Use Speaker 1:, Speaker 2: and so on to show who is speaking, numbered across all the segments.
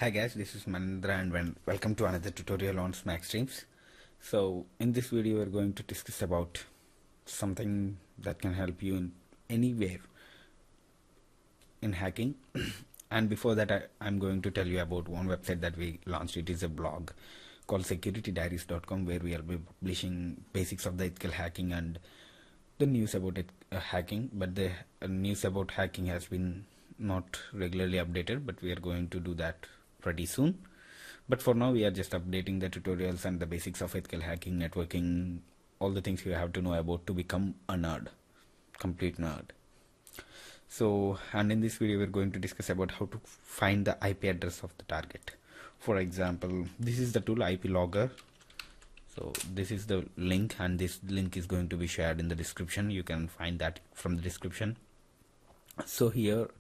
Speaker 1: Hi guys, this is Manindra and welcome to another tutorial on Smack Streams. So in this video we're going to discuss about something that can help you in anywhere in hacking. And before that I'm going to tell you about one website that we launched. It is a blog called securitydiaries.com where we will be publishing basics of the ethical hacking and the news about it, hacking, but the news about hacking has been not regularly updated, but we are going to do that pretty soon. But for now we are just updating the tutorials and the basics of ethical hacking, networking, all the things you have to know about to become a nerd, complete nerd. So, and in this video we're going to discuss about how to find the IP address of the target. For example, this is the tool IP Logger. So this is the link, and this link is going to be shared in the description. You can find that from the description. So here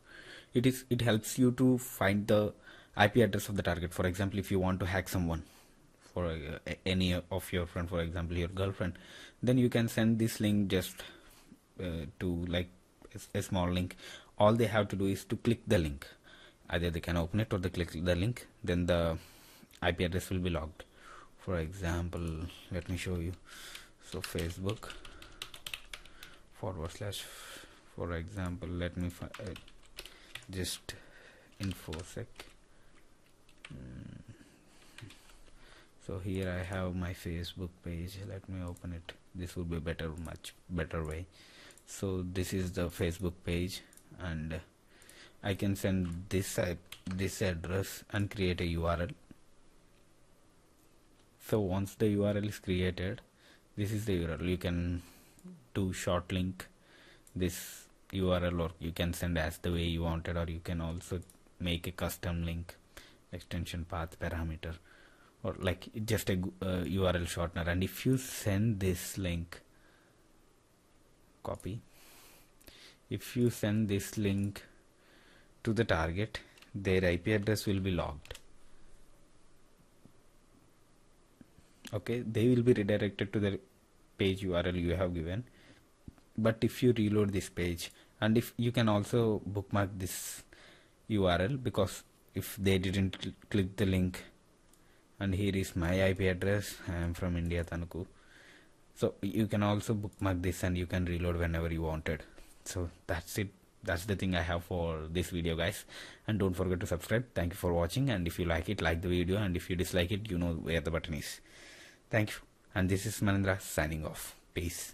Speaker 1: it helps you to find the IP address of the target. For example, if you want to hack someone, for any of your friend, for example your girlfriend, then you can send this link just to like a small link. All they have to do is to click the link. Either they can open it or they click the link, then the IP address will be logged. For example, let me show you. So Facebook / for example, let me just infosec. So here I have my Facebook page. Let me open it. This would be much better way. So this is the Facebook page, and I can send this address and create a URL. So once the URL is created, this is the URL. You can do short link this URL, or you can send as the way you wanted, or you can also make a custom link, extension path parameter, or like just a URL shortener. And if you send this link, copy, if you send this link to the target, their IP address will be logged. Okay, they will be redirected to the page URL you have given. But if you reload this page, and if you can also bookmark this URL, because if they didn't click the link, and here is my IP address, I am from India, Tanuku. So you can also bookmark this and you can reload whenever you wanted. So that's it. That's the thing I have for this video, guys. And don't forget to subscribe. Thank you for watching, and if you like it, like the video, and if you dislike it, you know where the button is. Thank you, and this is Manindra signing off. Peace.